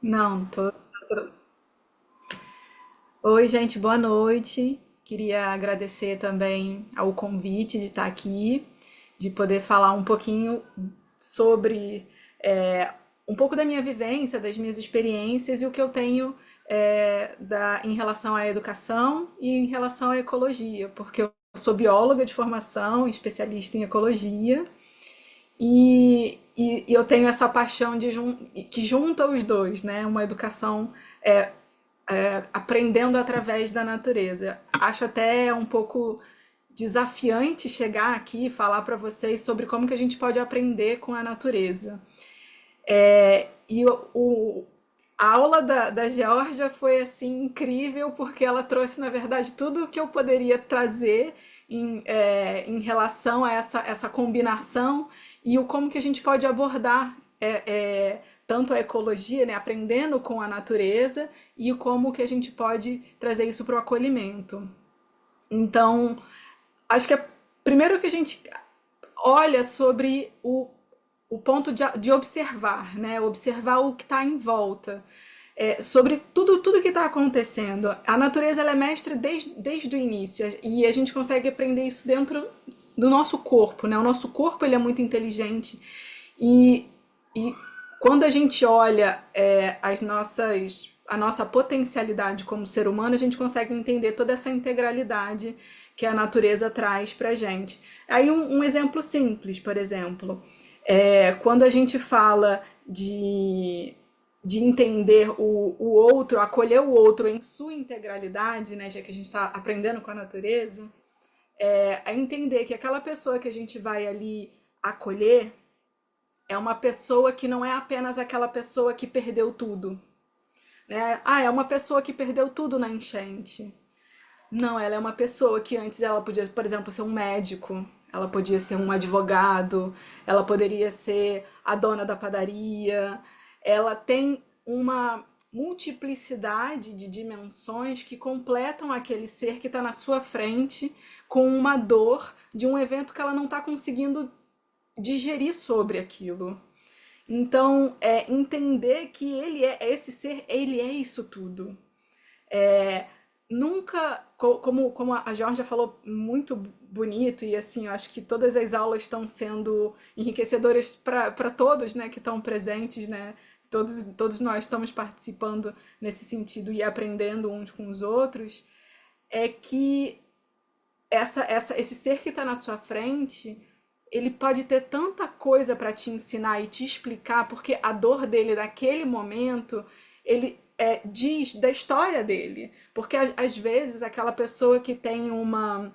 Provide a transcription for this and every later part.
Não, tô. Oi, gente, boa noite. Queria agradecer também ao convite de estar aqui, de poder falar um pouquinho sobre um pouco da minha vivência, das minhas experiências e o que eu tenho em relação à educação e em relação à ecologia, porque eu sou bióloga de formação, especialista em ecologia, e eu tenho essa paixão que junta os dois, né? Uma educação aprendendo através da natureza. Acho até um pouco desafiante chegar aqui e falar para vocês sobre como que a gente pode aprender com a natureza. A aula da Geórgia foi assim incrível porque ela trouxe, na verdade, tudo o que eu poderia trazer em relação a essa combinação e o como que a gente pode abordar tanto a ecologia, né, aprendendo com a natureza, e o como que a gente pode trazer isso para o acolhimento. Então, acho que é primeiro que a gente olha sobre o ponto de observar, né? Observar o que está em volta. Sobre tudo que está acontecendo. A natureza ela é mestre desde o início e a gente consegue aprender isso dentro do nosso corpo, né? O nosso corpo ele é muito inteligente e quando a gente olha a nossa potencialidade como ser humano, a gente consegue entender toda essa integralidade que a natureza traz para a gente. Aí um exemplo simples, por exemplo, quando a gente fala de entender o outro, acolher o outro em sua integralidade, né, já que a gente está aprendendo com a natureza, é entender que aquela pessoa que a gente vai ali acolher é uma pessoa que não é apenas aquela pessoa que perdeu tudo, né? Ah, é uma pessoa que perdeu tudo na enchente. Não, ela é uma pessoa que antes ela podia, por exemplo, ser um médico, ela podia ser um advogado, ela poderia ser a dona da padaria. Ela tem uma multiplicidade de dimensões que completam aquele ser que está na sua frente com uma dor de um evento que ela não está conseguindo digerir sobre aquilo. Então, entender que ele é esse ser, ele é isso tudo. É, nunca, como a Georgia falou muito bonito, e assim, eu acho que todas as aulas estão sendo enriquecedoras para todos, né, que estão presentes, né? Todos nós estamos participando nesse sentido e aprendendo uns com os outros, é que esse ser que está na sua frente, ele pode ter tanta coisa para te ensinar e te explicar, porque a dor dele naquele momento, ele diz da história dele. Porque às vezes aquela pessoa que tem uma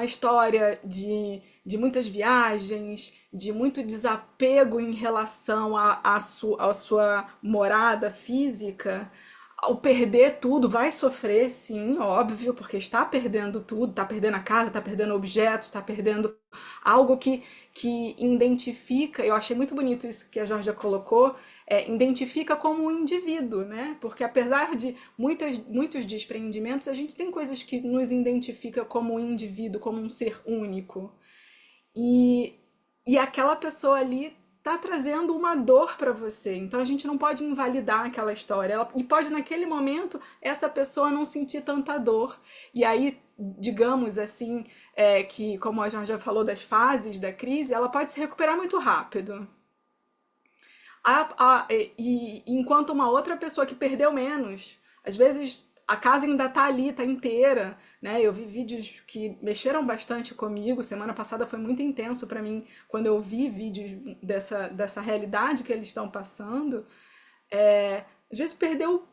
história de muitas viagens, de muito desapego em relação à sua morada física, ao perder tudo, vai sofrer, sim, óbvio, porque está perdendo tudo, está perdendo a casa, está perdendo objetos, está perdendo algo que identifica. Eu achei muito bonito isso que a Georgia colocou, identifica como um indivíduo, né? Porque apesar de muitos desprendimentos, a gente tem coisas que nos identifica como um indivíduo, como um ser único. E, e aquela pessoa ali tá trazendo uma dor para você. Então a gente não pode invalidar aquela história. E pode naquele momento essa pessoa não sentir tanta dor. E aí, digamos assim, que como a Georgia falou das fases da crise, ela pode se recuperar muito rápido. Enquanto uma outra pessoa que perdeu menos, às vezes a casa ainda tá ali, tá inteira, né? Eu vi vídeos que mexeram bastante comigo. Semana passada foi muito intenso para mim quando eu vi vídeos dessa realidade que eles estão passando. Às vezes perdeu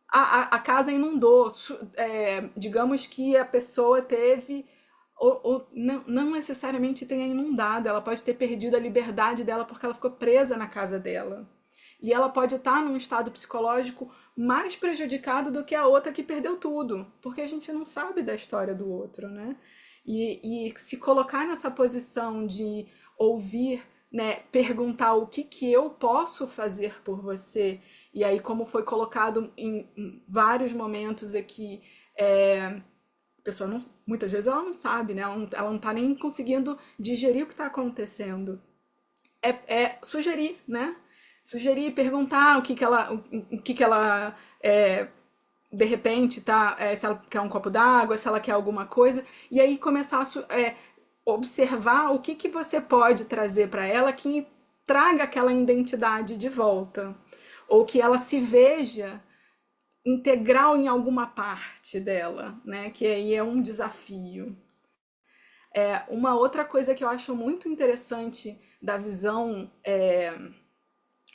a casa inundou. Digamos que a pessoa teve ou não necessariamente tenha inundado, ela pode ter perdido a liberdade dela porque ela ficou presa na casa dela. E ela pode estar num estado psicológico mais prejudicado do que a outra que perdeu tudo, porque a gente não sabe da história do outro, né? E se colocar nessa posição de ouvir, né, perguntar o que eu posso fazer por você, e aí como foi colocado em vários momentos aqui, a pessoa não, muitas vezes ela não sabe, né? Ela não tá nem conseguindo digerir o que está acontecendo. É sugerir, né? sugerir, perguntar o que que ela é, de repente, tá? Se ela quer um copo d'água, se ela quer alguma coisa, e aí começar a observar o que que você pode trazer para ela que traga aquela identidade de volta, ou que ela se veja integral em alguma parte dela, né? Que aí é um desafio. Uma outra coisa que eu acho muito interessante da visão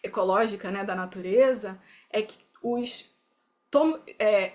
ecológica, né, da natureza, é que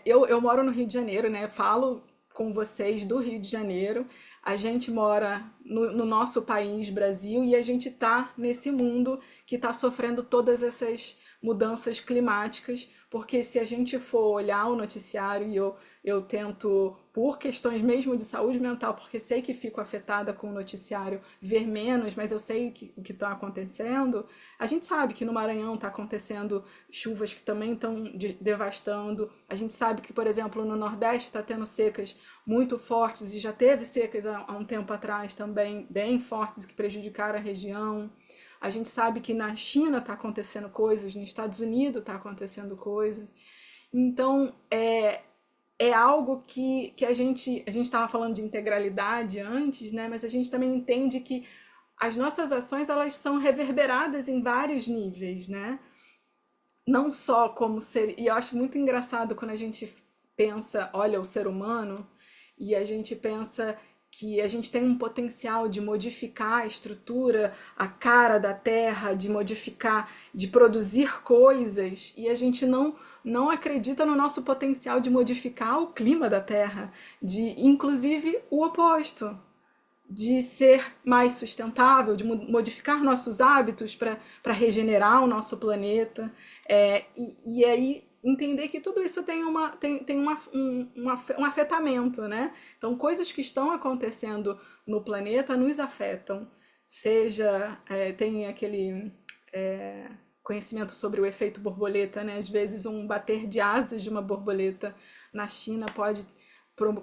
eu moro no Rio de Janeiro, né? Falo com vocês do Rio de Janeiro. A gente mora no nosso país, Brasil, e a gente está nesse mundo que está sofrendo todas essas mudanças climáticas, porque se a gente for olhar o noticiário, eu tento, por questões mesmo de saúde mental, porque sei que fico afetada com o noticiário, ver menos, mas eu sei o que está acontecendo. A gente sabe que no Maranhão está acontecendo chuvas que também estão devastando. A gente sabe que, por exemplo, no Nordeste está tendo secas muito fortes e já teve secas há um tempo atrás também, bem fortes, que prejudicaram a região. A gente sabe que na China está acontecendo coisas, nos Estados Unidos está acontecendo coisas. Então, é algo que a gente estava falando de integralidade antes, né? Mas a gente também entende que as nossas ações elas são reverberadas em vários níveis, né? Não só como ser. E eu acho muito engraçado quando a gente pensa, olha, o ser humano, e a gente pensa que a gente tem um potencial de modificar a estrutura, a cara da Terra, de modificar, de produzir coisas, e a gente não acredita no nosso potencial de modificar o clima da Terra, de inclusive o oposto, de ser mais sustentável, de modificar nossos hábitos para regenerar o nosso planeta, e aí entender que tudo isso tem um afetamento, né? Então, coisas que estão acontecendo no planeta nos afetam, seja, tem aquele conhecimento sobre o efeito borboleta, né? Às vezes um bater de asas de uma borboleta na China pode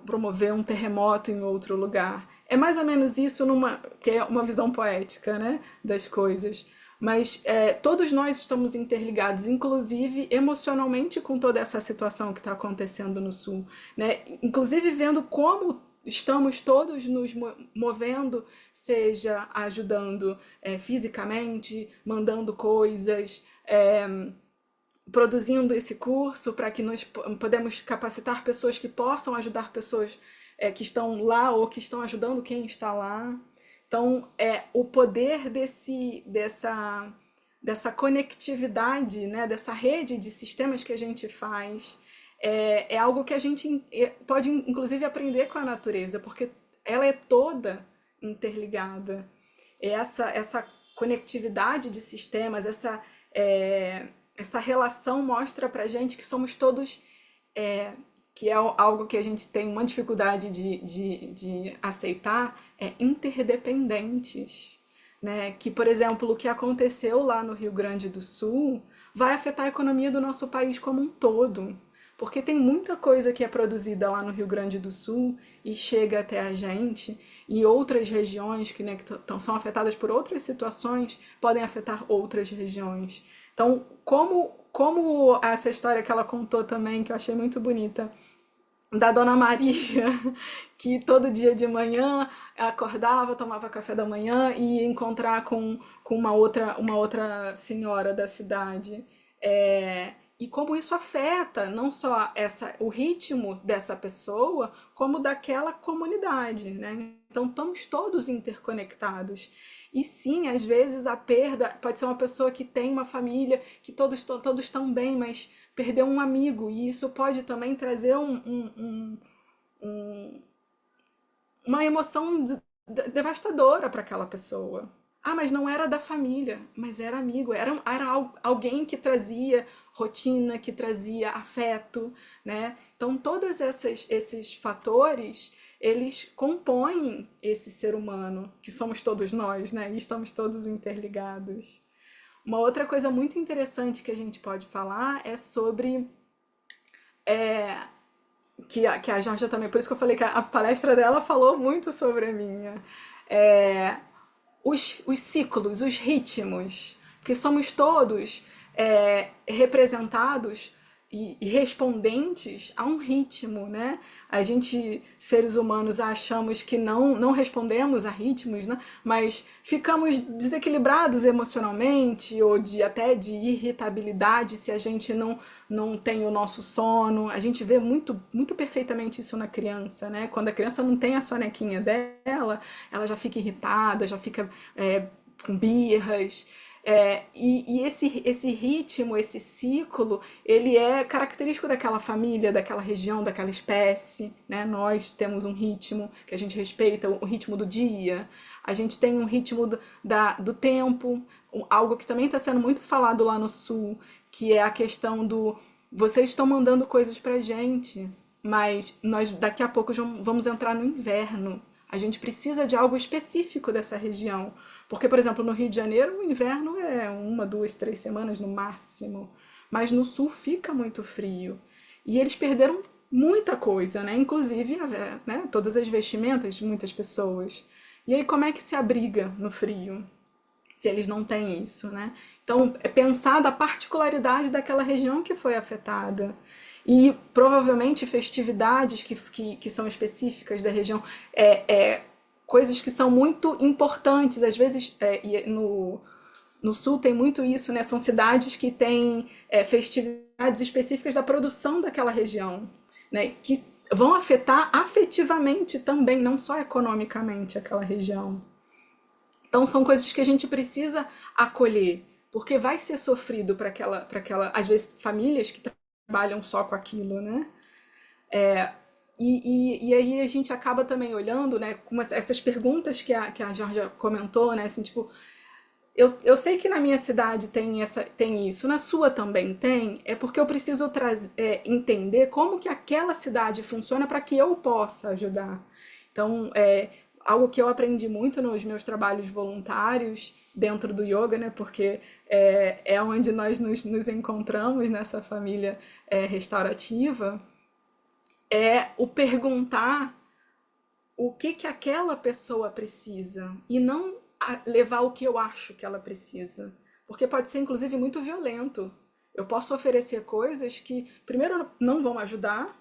promover um terremoto em outro lugar. É mais ou menos isso que é uma visão poética, né, das coisas. Mas todos nós estamos interligados, inclusive emocionalmente, com toda essa situação que está acontecendo no Sul, né? Inclusive vendo como estamos todos nos movendo, seja ajudando fisicamente, mandando coisas, produzindo esse curso para que nós podemos capacitar pessoas que possam ajudar pessoas que estão lá ou que estão ajudando quem está lá. Então, o poder dessa conectividade, né, dessa rede de sistemas que a gente faz, é algo que a gente pode, inclusive, aprender com a natureza, porque ela é toda interligada. Essa conectividade de sistemas, essa relação mostra pra gente que somos todos, que é algo que a gente tem uma dificuldade de aceitar, interdependentes. Né? Que, por exemplo, o que aconteceu lá no Rio Grande do Sul vai afetar a economia do nosso país como um todo. Porque tem muita coisa que é produzida lá no Rio Grande do Sul e chega até a gente, e outras regiões que, né, são afetadas por outras situações podem afetar outras regiões. Então, como essa história que ela contou também, que eu achei muito bonita, da Dona Maria, que todo dia de manhã acordava, tomava café da manhã e ia encontrar com uma outra senhora da cidade. E como isso afeta não só o ritmo dessa pessoa, como daquela comunidade, né? Então estamos todos interconectados. E sim, às vezes a perda pode ser uma pessoa que tem uma família, que todos estão bem, mas perdeu um amigo, e isso pode também trazer uma emoção devastadora para aquela pessoa. Ah, mas não era da família, mas era amigo, era alguém que trazia rotina, que trazia afeto, né? Então, todos esses fatores, eles compõem esse ser humano, que somos todos nós, né? E estamos todos interligados. Uma outra coisa muito interessante que a gente pode falar é sobre que a Georgia também, por isso que eu falei que a palestra dela falou muito sobre a minha. É, os ciclos, os ritmos. porque somos todos representados e respondentes a um ritmo, né? A gente, seres humanos, achamos que não respondemos a ritmos, né? Mas ficamos desequilibrados emocionalmente ou até de irritabilidade se a gente não tem o nosso sono. A gente vê muito perfeitamente isso na criança, né? Quando a criança não tem a sonequinha dela, ela já fica irritada, já fica com birras. E esse ritmo, esse ciclo, ele é característico daquela família, daquela região, daquela espécie, né? Nós temos um ritmo que a gente respeita, o ritmo do dia, a gente tem um ritmo do tempo, algo que também está sendo muito falado lá no sul, que é a questão do vocês estão mandando coisas pra gente, mas nós daqui a pouco vamos entrar no inverno. A gente precisa de algo específico dessa região. Porque, por exemplo, no Rio de Janeiro, o inverno é 1, 2, 3 semanas no máximo. Mas no sul fica muito frio. E eles perderam muita coisa, né? Inclusive, né, todas as vestimentas de muitas pessoas. E aí, como é que se abriga no frio, se eles não têm isso, né? Então, é pensar da particularidade daquela região que foi afetada. E provavelmente festividades que são específicas da região, coisas que são muito importantes. Às vezes, no sul tem muito isso, né? São cidades que têm festividades específicas da produção daquela região, né? Que vão afetar afetivamente também, não só economicamente, aquela região. Então são coisas que a gente precisa acolher, porque vai ser sofrido às vezes, famílias que trabalham só com aquilo, né? E aí a gente acaba também olhando, né, com essas perguntas que a Georgia comentou, né, assim, tipo, eu sei que na minha cidade tem isso, na sua também tem, é porque eu preciso entender como que aquela cidade funciona para que eu possa ajudar. Então, algo que eu aprendi muito nos meus trabalhos voluntários dentro do yoga, né? Porque é onde nós nos encontramos nessa família restaurativa, é o perguntar o que aquela pessoa precisa e não levar o que eu acho que ela precisa. Porque pode ser, inclusive, muito violento. Eu posso oferecer coisas que, primeiro, não vão ajudar,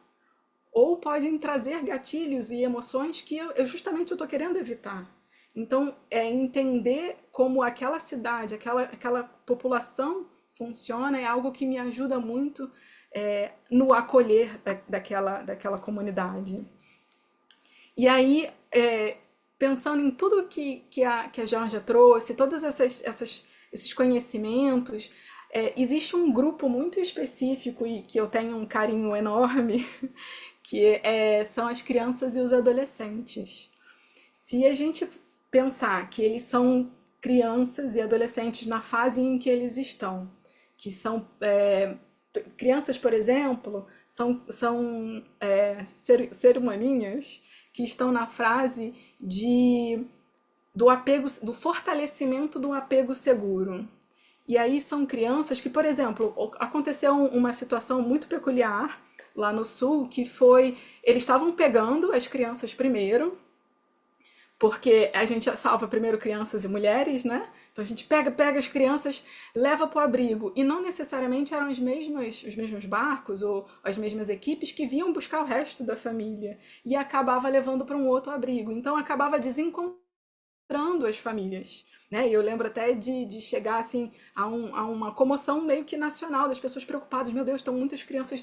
ou podem trazer gatilhos e emoções que eu justamente estou querendo evitar. Então, entender como aquela cidade, aquela população funciona é algo que me ajuda muito no acolher daquela comunidade. E aí, pensando em tudo que a Georgia trouxe, todos esses conhecimentos, existe um grupo muito específico e que eu tenho um carinho enorme, que são as crianças e os adolescentes. Se a gente pensar que eles são crianças e adolescentes na fase em que eles estão, que são crianças, por exemplo, são ser humaninhas que estão na fase do apego, do fortalecimento do apego seguro. E aí são crianças que, por exemplo, aconteceu uma situação muito peculiar lá no sul, que foi, eles estavam pegando as crianças primeiro, porque a gente salva primeiro crianças e mulheres, né? Então a gente pega as crianças, leva para o abrigo. E não necessariamente eram os mesmos barcos ou as mesmas equipes que vinham buscar o resto da família. E acabava levando para um outro abrigo. Então acabava desencontrando as famílias, né? E eu lembro até de chegar assim a uma comoção meio que nacional das pessoas preocupadas. Meu Deus, muitas crianças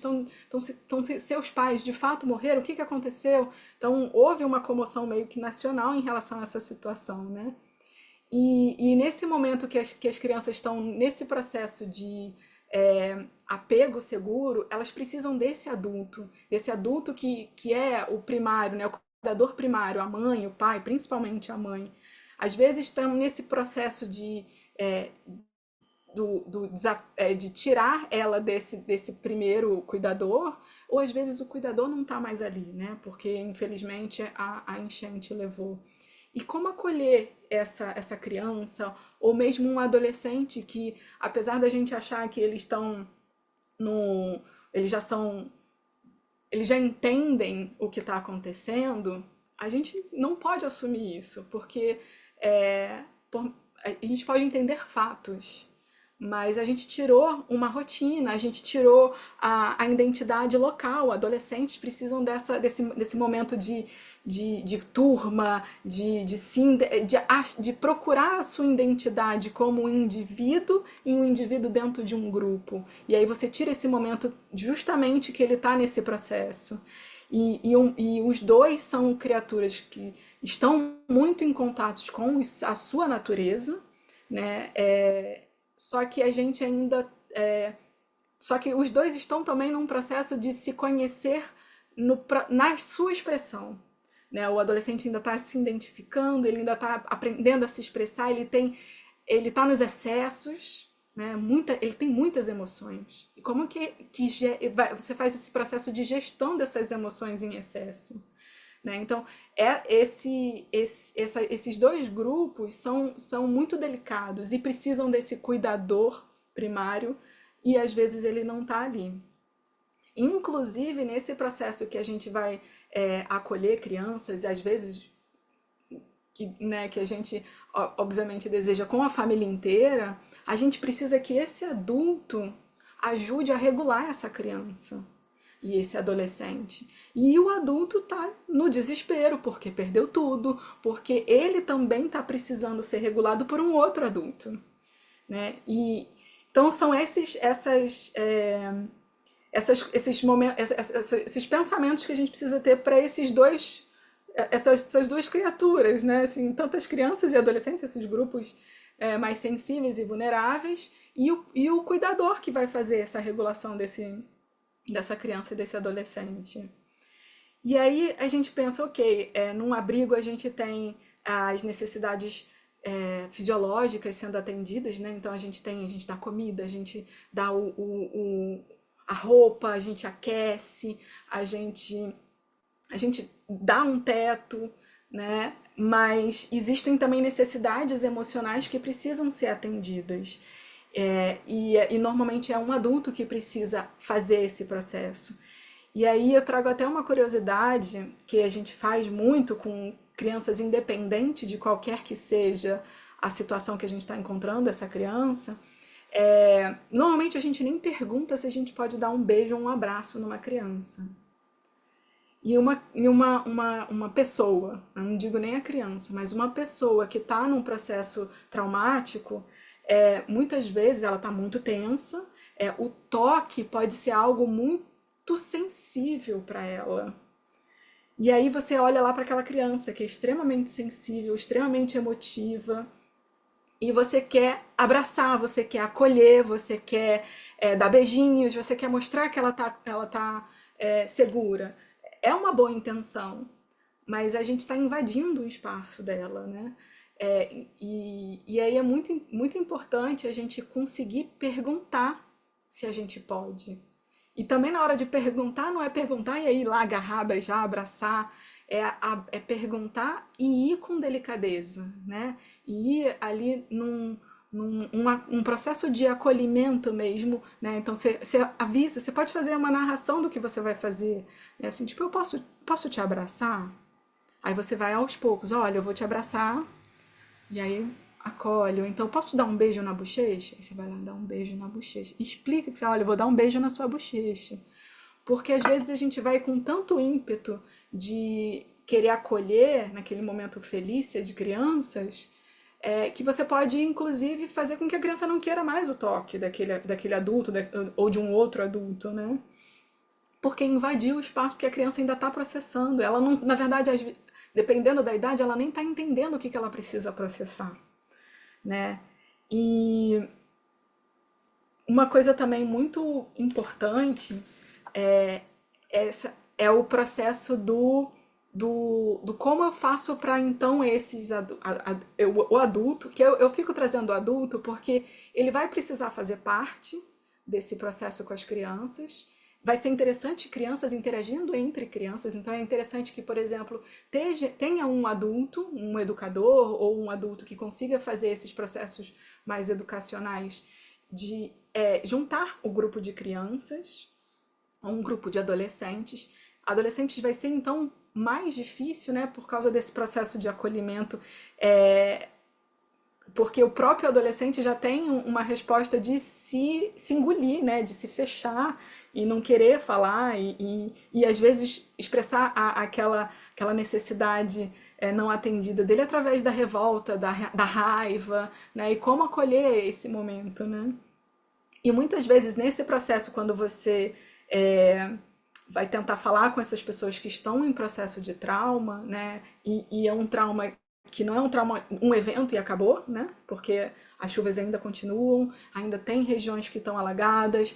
seus pais de fato morreram. O que aconteceu? Então houve uma comoção meio que nacional em relação a essa situação, né? E nesse momento que as crianças estão nesse processo de apego seguro, elas precisam desse adulto que é o primário, né? O cuidador primário, a mãe, o pai, principalmente a mãe. Às vezes estão nesse processo de tirar ela desse primeiro cuidador, ou às vezes o cuidador não está mais ali, né? Porque infelizmente a enchente levou. E como acolher essa criança, ou mesmo um adolescente que, apesar da gente achar que eles estão no. Eles já são. Eles já entendem o que está acontecendo, a gente não pode assumir isso, porque é, a gente pode entender fatos, mas a gente tirou uma rotina, a gente tirou a identidade local. Adolescentes precisam desse momento de turma, de procurar a sua identidade como um indivíduo e um indivíduo dentro de um grupo. E aí você tira esse momento justamente que ele está nesse processo. E os dois são criaturas que estão muito em contato com a sua natureza, né? Só que a gente ainda. Só que os dois estão também num processo de se conhecer na sua expressão. Né? O adolescente ainda está se identificando, ele ainda está aprendendo a se expressar, ele está nos excessos, né? Ele tem muitas emoções. E como você faz esse processo de gestão dessas emoções em excesso? Né? Então, esses dois grupos são muito delicados e precisam desse cuidador primário e às vezes ele não está ali. Inclusive, nesse processo que a gente vai acolher crianças, e às vezes que a gente obviamente deseja com a família inteira, a gente precisa que esse adulto ajude a regular essa criança e esse adolescente. E o adulto está no desespero porque perdeu tudo, porque ele também está precisando ser regulado por um outro adulto, né? E então são esses momentos, esses pensamentos que a gente precisa ter para essas duas criaturas, né? Assim, tantas crianças e adolescentes, esses grupos mais sensíveis e vulneráveis, e o cuidador que vai fazer essa regulação dessa criança e desse adolescente. E aí a gente pensa, ok, num abrigo a gente tem as necessidades fisiológicas sendo atendidas, né? Então a gente dá comida, a gente dá a roupa, a gente aquece, a gente dá um teto, né? Mas existem também necessidades emocionais que precisam ser atendidas. E normalmente é um adulto que precisa fazer esse processo. E aí eu trago até uma curiosidade que a gente faz muito com crianças, independente de qualquer que seja a situação que a gente está encontrando essa criança. Normalmente a gente nem pergunta se a gente pode dar um beijo ou um abraço numa criança. E uma pessoa, eu não digo nem a criança, mas uma pessoa que está num processo traumático, muitas vezes ela está muito tensa, o toque pode ser algo muito sensível para ela. E aí você olha lá para aquela criança que é extremamente sensível, extremamente emotiva, e você quer abraçar, você quer acolher, você quer dar beijinhos, você quer mostrar que ela tá segura. É uma boa intenção, mas a gente está invadindo o espaço dela, né? E aí é muito importante a gente conseguir perguntar se a gente pode. E também na hora de perguntar, não é perguntar e aí ir lá agarrar, beijar, abraçar, é perguntar e ir com delicadeza, né? E ir ali um processo de acolhimento mesmo, né? Então você avisa, você pode fazer uma narração do que você vai fazer, né? Assim, tipo, eu posso te abraçar? Aí você vai aos poucos, olha, eu vou te abraçar, e aí acolhe, ou então posso dar um beijo na bochecha? Aí você vai lá dar um beijo na bochecha. Explica que você, olha, eu vou dar um beijo na sua bochecha. Porque às vezes a gente vai com tanto ímpeto de querer acolher naquele momento felícia de crianças, que você pode, inclusive, fazer com que a criança não queira mais o toque daquele adulto ou de um outro adulto, né? Porque invadiu o espaço que a criança ainda está processando. Ela não, na verdade, dependendo da idade, ela nem está entendendo o que ela precisa processar, né? E uma coisa também muito importante é o processo do como eu faço para então o adulto, que eu fico trazendo o adulto porque ele vai precisar fazer parte desse processo com as crianças. Vai ser interessante crianças interagindo entre crianças, então é interessante que, por exemplo, tenha um adulto, um educador ou um adulto que consiga fazer esses processos mais educacionais de juntar o grupo de crianças a um grupo de adolescentes. Adolescentes vai ser então mais difícil, né, por causa desse processo de acolhimento porque o próprio adolescente já tem uma resposta de se engolir, né? De se fechar e não querer falar e às vezes expressar aquela necessidade não atendida dele através da revolta, da raiva, né? E como acolher esse momento, né? E muitas vezes nesse processo, quando você é, vai tentar falar com essas pessoas que estão em processo de trauma, né? E é um trauma que não é um trauma, um evento e acabou, né? Porque as chuvas ainda continuam, ainda tem regiões que estão alagadas,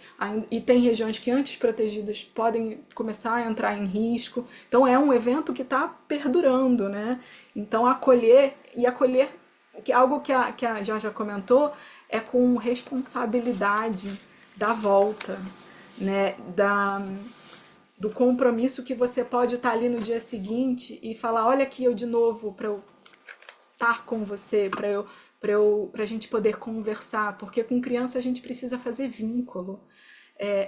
e tem regiões que antes protegidas podem começar a entrar em risco. Então é um evento que está perdurando, né? Então acolher, que é algo que a Georgia comentou, é com responsabilidade da volta, né? Do compromisso que você pode estar ali no dia seguinte e falar, olha aqui eu de novo para eu estar com você, para a gente poder conversar, porque com criança a gente precisa fazer vínculo.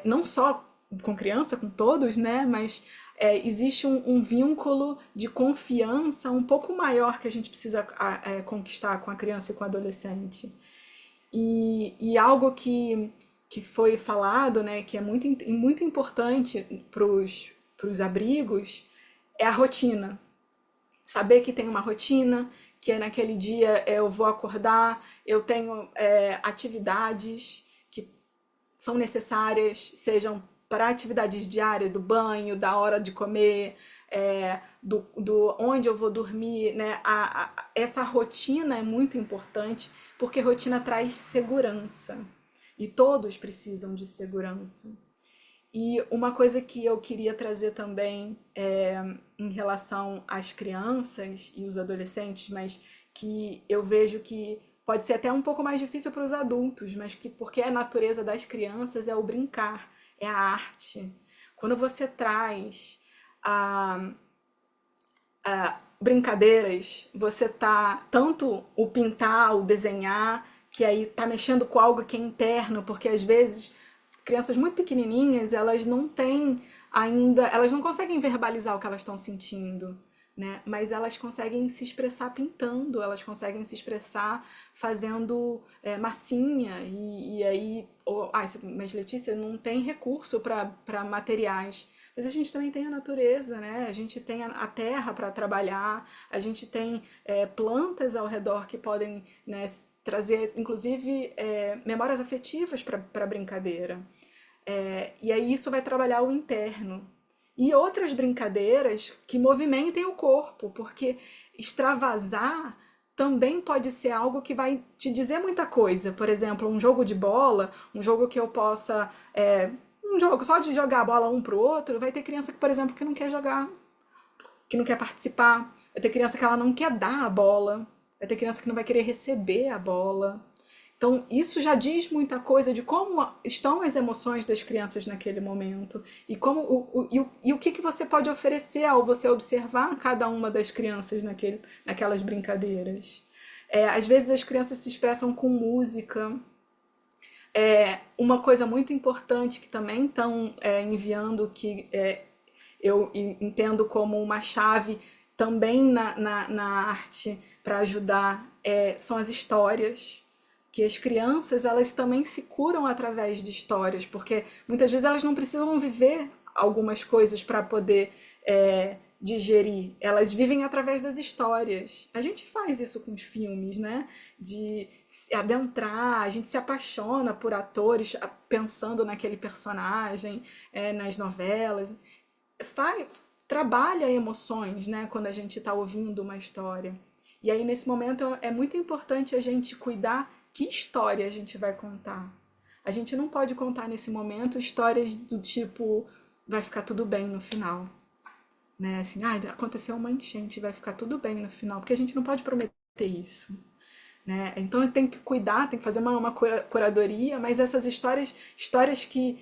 Não só com criança, com todos, né? Mas existe um vínculo de confiança um pouco maior que a gente precisa conquistar com a criança e com o adolescente. E algo que foi falado, né, que é muito importante para os abrigos, é a rotina. Saber que tem uma rotina, que é naquele dia eu vou acordar, eu tenho atividades que são necessárias, sejam para atividades diárias, do banho, da hora de comer, do onde eu vou dormir, né? Essa rotina é muito importante porque rotina traz segurança e todos precisam de segurança. E uma coisa que eu queria trazer também em relação às crianças e os adolescentes, mas que eu vejo que pode ser até um pouco mais difícil para os adultos, mas que porque a natureza das crianças é o brincar, é a arte. Quando você traz a, brincadeiras, você tá tanto o pintar, o desenhar, que aí tá mexendo com algo que é interno, porque às vezes crianças muito pequenininhas, elas não têm ainda, elas não conseguem verbalizar o que elas estão sentindo, né? Mas elas conseguem se expressar pintando, elas conseguem se expressar fazendo massinha e aí, mas Letícia não tem recurso para materiais. Mas a gente também tem a natureza, né? A gente tem a terra para trabalhar, a gente tem plantas ao redor que podem, né, trazer, inclusive, memórias afetivas para a brincadeira. E aí isso vai trabalhar o interno. E outras brincadeiras que movimentem o corpo, porque extravasar também pode ser algo que vai te dizer muita coisa. Por exemplo, um jogo de bola, um jogo que eu possa. Um jogo só de jogar a bola um pro outro, vai ter criança que, por exemplo, que não quer jogar, que não quer participar. Vai ter criança que ela não quer dar a bola. Vai ter criança que não vai querer receber a bola. Então, isso já diz muita coisa de como estão as emoções das crianças naquele momento e como o que você pode oferecer ao você observar cada uma das crianças naquelas brincadeiras. Às vezes as crianças se expressam com música. Uma coisa muito importante que também estão enviando, que eu entendo como uma chave também na arte para ajudar, são as histórias, que as crianças elas também se curam através de histórias, porque muitas vezes elas não precisam viver algumas coisas para poder digerir, elas vivem através das histórias. A gente faz isso com os filmes, né? De se adentrar, a gente se apaixona por atores pensando naquele personagem, nas novelas. Faz, trabalha emoções, né? Quando a gente está ouvindo uma história. E aí, nesse momento, é muito importante a gente cuidar que história a gente vai contar. A gente não pode contar nesse momento histórias do tipo vai ficar tudo bem no final, né? Assim, aconteceu uma enchente, vai ficar tudo bem no final, porque a gente não pode prometer isso, né? Então tem que cuidar, tem que fazer uma curadoria, mas essas histórias que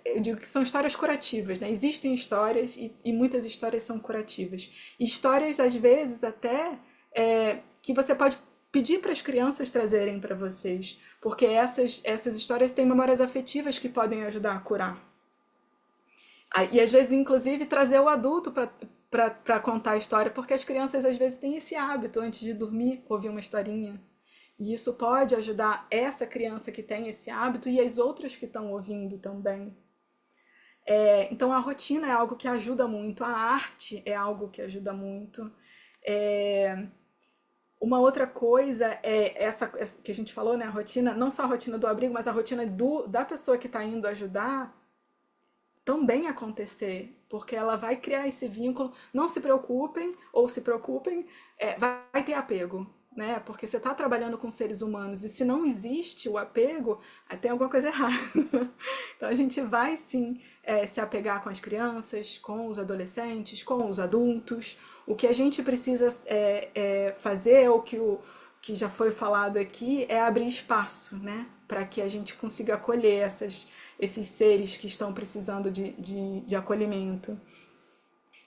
eu digo que são histórias curativas, né? Existem histórias e muitas histórias são curativas. E histórias, às vezes, até que você pode pedir para as crianças trazerem para vocês, porque essas histórias têm memórias afetivas que podem ajudar a curar. E às vezes, inclusive, trazer o adulto para contar a história, porque as crianças às vezes têm esse hábito, antes de dormir, ouvir uma historinha. E isso pode ajudar essa criança que tem esse hábito e as outras que estão ouvindo também. Então a rotina é algo que ajuda muito, a arte é algo que ajuda muito. É, uma outra coisa é essa que a gente falou, né? A rotina, não só a rotina do abrigo, mas a rotina da pessoa que está indo ajudar também acontecer, porque ela vai criar esse vínculo. Não se preocupem, ou se preocupem, vai ter apego, né? Porque você está trabalhando com seres humanos e se não existe o apego, tem alguma coisa errada. Então a gente vai sim se apegar com as crianças, com os adolescentes, com os adultos. O que a gente precisa fazer, o que já foi falado aqui, é abrir espaço, né? Para que a gente consiga acolher esses seres que estão precisando de acolhimento.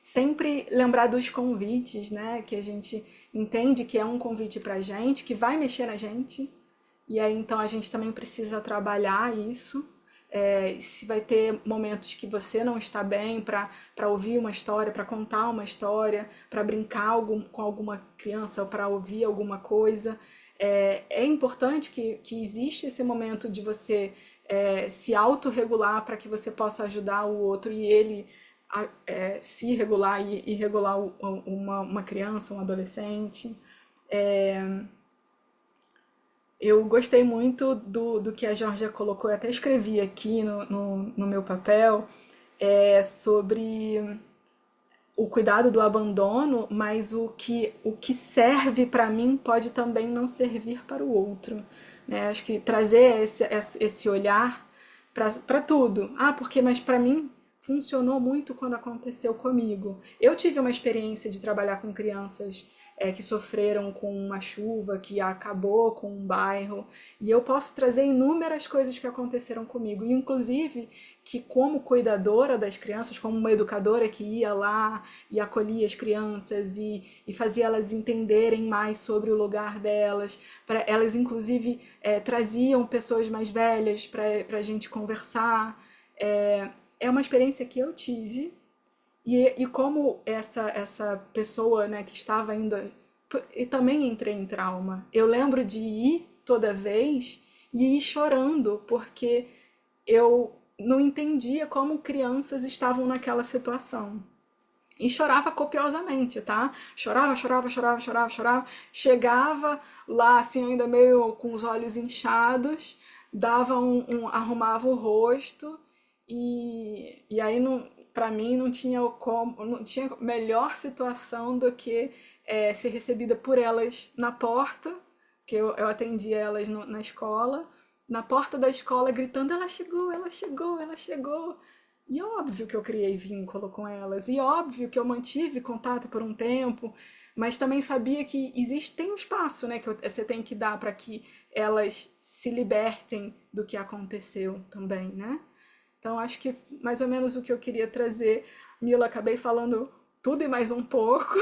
Sempre lembrar dos convites, né? Que a gente entende que é um convite pra gente, que vai mexer na gente. E aí então a gente também precisa trabalhar isso. Se vai ter momentos que você não está bem para ouvir uma história, para contar uma história, para brincar com alguma criança ou para ouvir alguma coisa. É importante que exista esse momento de você se autorregular para que você possa ajudar o outro e ele se regular e regular uma criança, um adolescente. Eu gostei muito do que a Georgia colocou, eu até escrevi aqui no meu papel, sobre o cuidado do abandono, mas o que serve para mim pode também não servir para o outro. Né? Acho que trazer esse olhar para tudo. Ah, porque, mas para mim funcionou muito quando aconteceu comigo. Eu tive uma experiência de trabalhar com crianças que sofreram com uma chuva que acabou com um bairro, e eu posso trazer inúmeras coisas que aconteceram comigo, inclusive que como cuidadora das crianças, como uma educadora que ia lá e acolhia as crianças e fazia elas entenderem mais sobre o lugar delas, elas inclusive traziam pessoas mais velhas para a gente conversar. É uma experiência que eu tive e como essa pessoa, né, que estava indo. E também entrei em trauma. Eu lembro de ir toda vez e ir chorando, porque eu não entendia como crianças estavam naquela situação. E chorava copiosamente, tá? Chorava, chorava, chorava, chorava, chorava. Chegava lá, assim, ainda meio com os olhos inchados, arrumava o rosto, e aí, não, pra mim, não tinha melhor situação do que ser recebida por elas na porta, que eu atendia elas na escola, na porta da escola, gritando: ela chegou, ela chegou, ela chegou. E óbvio que eu criei vínculo com elas, e óbvio que eu mantive contato por um tempo, mas também sabia que tem um espaço, né, que você tem que dar para que elas se libertem do que aconteceu também, né? Então acho que mais ou menos o que eu queria trazer, Mila, acabei falando tudo e mais um pouco,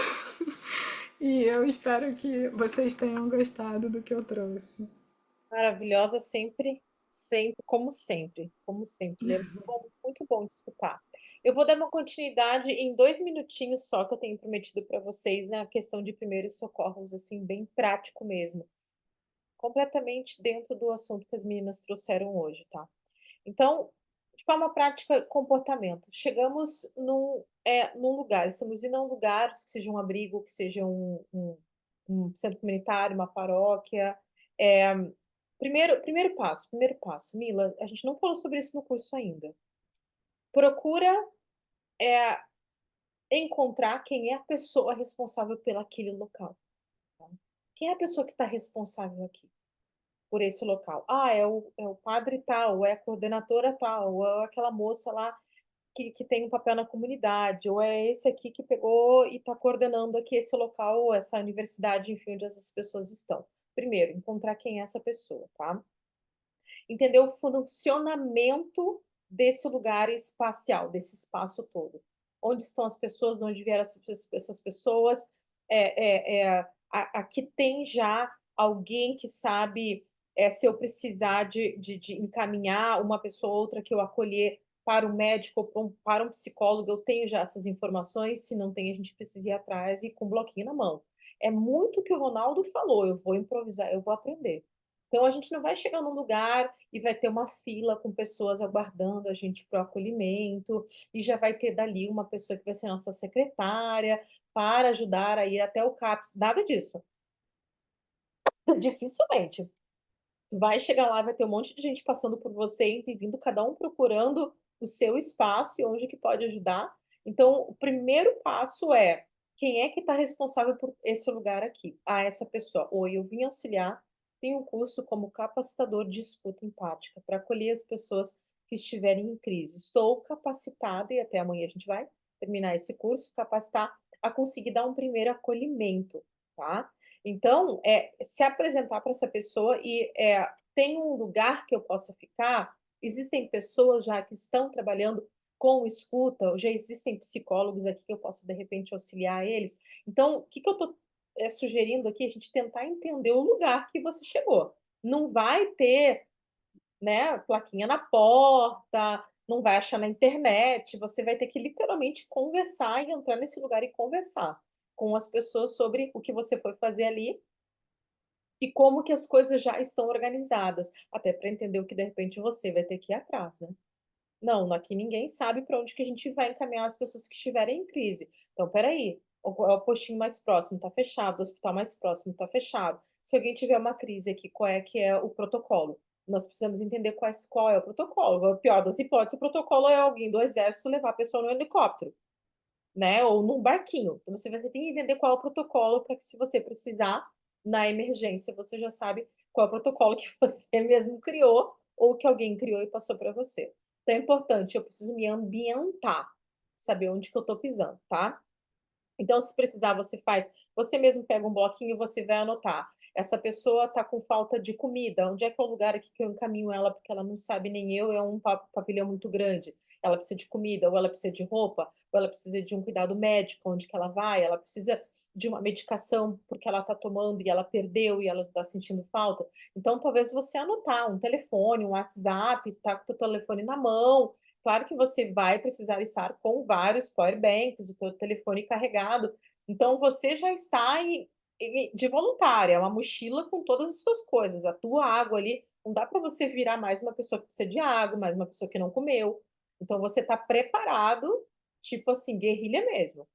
e eu espero que vocês tenham gostado do que eu trouxe. Maravilhosa sempre, sempre, como sempre. É muito bom de escutar. Eu vou dar uma continuidade em 2 minutinhos só que eu tenho prometido para vocês na questão de primeiros socorros, assim, bem prático mesmo. Completamente dentro do assunto que as meninas trouxeram hoje, tá? Então, de forma prática, comportamento. Chegamos num lugar, estamos indo a um lugar, que seja um abrigo, que seja um centro comunitário, uma paróquia. É, primeiro passo, Mila, a gente não falou sobre isso no curso ainda. Procura encontrar quem é a pessoa responsável pelaquele local. Tá? Quem é a pessoa que está responsável aqui por esse local? Ah, é o padre tal, é a coordenadora tal, ou é aquela moça lá que tem um papel na comunidade, ou é esse aqui que pegou e está coordenando aqui esse local, essa universidade, enfim, onde essas pessoas estão. Primeiro, encontrar quem é essa pessoa, tá? Entender o funcionamento desse lugar espacial, desse espaço todo. Onde estão as pessoas, de onde vieram essas pessoas. Aqui tem já alguém que sabe se eu precisar de encaminhar uma pessoa ou outra que eu acolher para um médico ou para um psicólogo, eu tenho já essas informações. Se não tem, a gente precisa ir atrás e com um bloquinho na mão. é muito o que o Ronaldo falou, eu vou improvisar, eu vou aprender. Então a gente não vai chegar num lugar e vai ter uma fila com pessoas aguardando a gente para o acolhimento, e já vai ter dali uma pessoa que vai ser nossa secretária para ajudar a ir até o CAPS, nada disso. Dificilmente. Tu vai chegar lá, vai ter um monte de gente passando por você, indo e vindo, cada um procurando o seu espaço e onde que pode ajudar. Então, o primeiro passo é: quem é que está responsável por esse lugar aqui? Ah, essa pessoa. Oi, eu vim auxiliar, tenho um curso como capacitador de escuta empática para acolher as pessoas que estiverem em crise. Estou capacitada, e até amanhã a gente vai terminar esse curso, capacitar a conseguir dar um primeiro acolhimento, tá? Então, se apresentar para essa pessoa e tem um lugar que eu possa ficar. Existem pessoas já que estão trabalhando com escuta, ou já existem psicólogos aqui que eu posso, de repente, auxiliar eles. Então, o que que eu estou sugerindo aqui? A gente tentar entender o lugar que você chegou. Não vai ter, né, plaquinha na porta, não vai achar na internet, você vai ter que literalmente conversar e entrar nesse lugar e conversar com as pessoas sobre o que você foi fazer ali e como que as coisas já estão organizadas, até para entender o que de repente você vai ter que ir atrás, né. Não, aqui ninguém sabe para onde que a gente vai encaminhar as pessoas que estiverem em crise. Então espera aí, o postinho mais próximo está fechado, o hospital mais próximo está fechado. Se alguém tiver uma crise aqui, qual é que é o protocolo? Nós precisamos entender qual é o protocolo. A pior das hipóteses, o protocolo é alguém do exército levar a pessoa no helicóptero, né, ou num barquinho. Então você vai ter que entender qual é o protocolo para que, se você precisar, na emergência, você já sabe qual é o protocolo que você mesmo criou ou que alguém criou e passou para você. Então é importante, eu preciso me ambientar, saber onde que eu estou pisando, tá? Então, se precisar, você mesmo pega um bloquinho e você vai anotar. Essa pessoa está com falta de comida, onde é que é o lugar aqui que eu encaminho ela, porque ela não sabe nem eu, é um pavilhão muito grande. Ela precisa de comida, ou ela precisa de roupa, ou ela precisa de um cuidado médico, onde que ela vai, ela precisa de uma medicação porque ela está tomando e ela perdeu e ela está sentindo falta. Então, talvez você anotar um telefone, um WhatsApp, tá com o teu telefone na mão. Claro que você vai precisar estar com vários power banks, o teu telefone carregado, então você já está de voluntária, é uma mochila com todas as suas coisas, a tua água ali, não dá para você virar mais uma pessoa que precisa de água, mais uma pessoa que não comeu. Então você está preparado, tipo assim, guerrilha mesmo.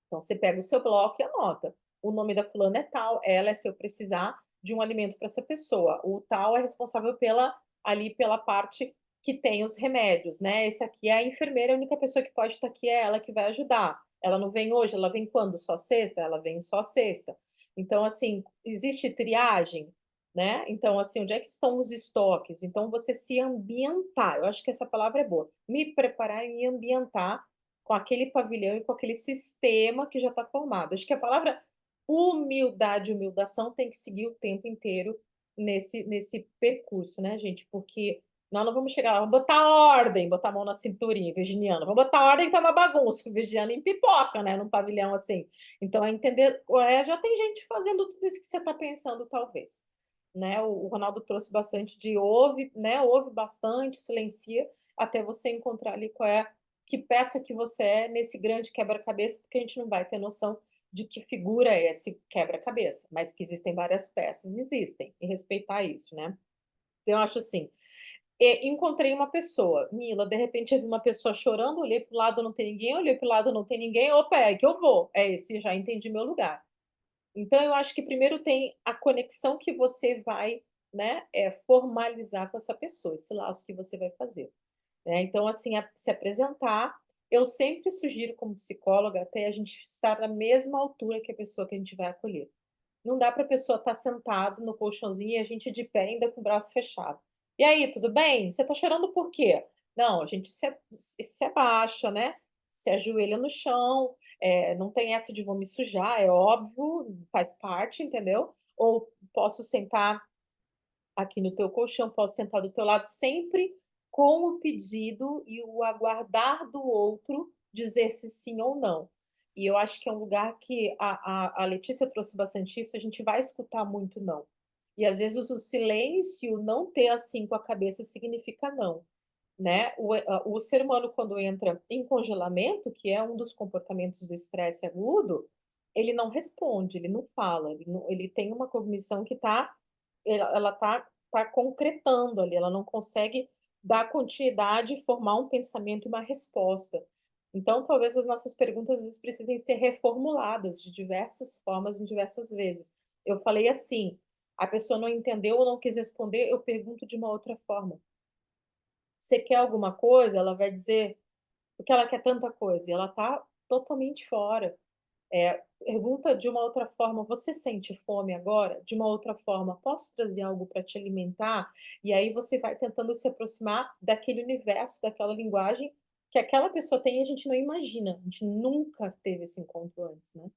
Então você pega o seu bloco e anota. O nome da fulana é tal, ela é se eu precisar de um alimento para essa pessoa. O tal é responsável pela parte que tem os remédios, né? Esse aqui é a enfermeira, a única pessoa que pode estar aqui é ela que vai ajudar. Ela não vem hoje, ela vem quando? Só sexta? Ela vem só sexta. Então, assim, existe triagem, né? Então, assim, onde é que estão os estoques? Então, você se ambientar, eu acho que essa palavra é boa. Me preparar e me ambientar com aquele pavilhão e com aquele sistema que já está formado. Acho que a palavra humildade, humildação tem que seguir o tempo inteiro nesse percurso, né, gente? Porque nós não vamos chegar lá, vamos botar ordem, botar a mão na cinturinha, virginiana, vamos botar ordem que tá uma bagunça, virginiana em pipoca, né, num pavilhão assim. Então, é entender, já tem gente fazendo tudo isso que você está pensando, talvez. Né? O Ronaldo trouxe bastante de ouve, né? Ouve bastante, silencia, até você encontrar ali qual é que peça que você é nesse grande quebra-cabeça, porque a gente não vai ter noção de que figura é esse quebra-cabeça, mas que existem várias peças, existem, e respeitar isso, né? Então, eu acho assim, encontrei uma pessoa, Mila, de repente eu vi uma pessoa chorando, olhei para o lado, não tem ninguém, olhei para o lado, não tem ninguém, opa, é aí que eu vou, é esse, já entendi meu lugar. Então, eu acho que primeiro tem a conexão que você vai, né, formalizar com essa pessoa, esse laço que você vai fazer. Né? Então, assim, se apresentar, eu sempre sugiro, como psicóloga, até a gente estar na mesma altura que a pessoa que a gente vai acolher. Não dá para a pessoa estar sentada no colchãozinho e a gente de pé ainda com o braço fechado. E aí, tudo bem? Você está chorando por quê? Não, a gente se abaixa, né? Se ajoelha no chão, não tem essa de vou me sujar, é óbvio, faz parte, entendeu? Ou posso sentar aqui no teu colchão, posso sentar do teu lado, sempre com o pedido e o aguardar do outro dizer se sim ou não. E eu acho que é um lugar que a Letícia trouxe bastante isso, a gente vai escutar muito não. E às vezes o silêncio, não ter assim com a cabeça, significa não. Né? O ser humano, quando entra em congelamento, que é um dos comportamentos do estresse agudo, ele não responde, ele não fala, ele tem uma cognição que ela tá concretando ali, ela não consegue dar continuidade e formar um pensamento e uma resposta. Então, talvez as nossas perguntas, às vezes, precisem ser reformuladas de diversas formas, em diversas vezes. Eu falei assim, a pessoa não entendeu ou não quis responder, eu pergunto de uma outra forma. Você quer alguma coisa? Ela vai dizer, porque ela quer tanta coisa, e ela está totalmente fora. Pergunta de uma outra forma: "Você sente fome agora?" De uma outra forma: "Posso trazer algo para te alimentar?" E aí você vai tentando se aproximar daquele universo, daquela linguagem que aquela pessoa tem e a gente não imagina, a gente nunca teve esse encontro antes, né.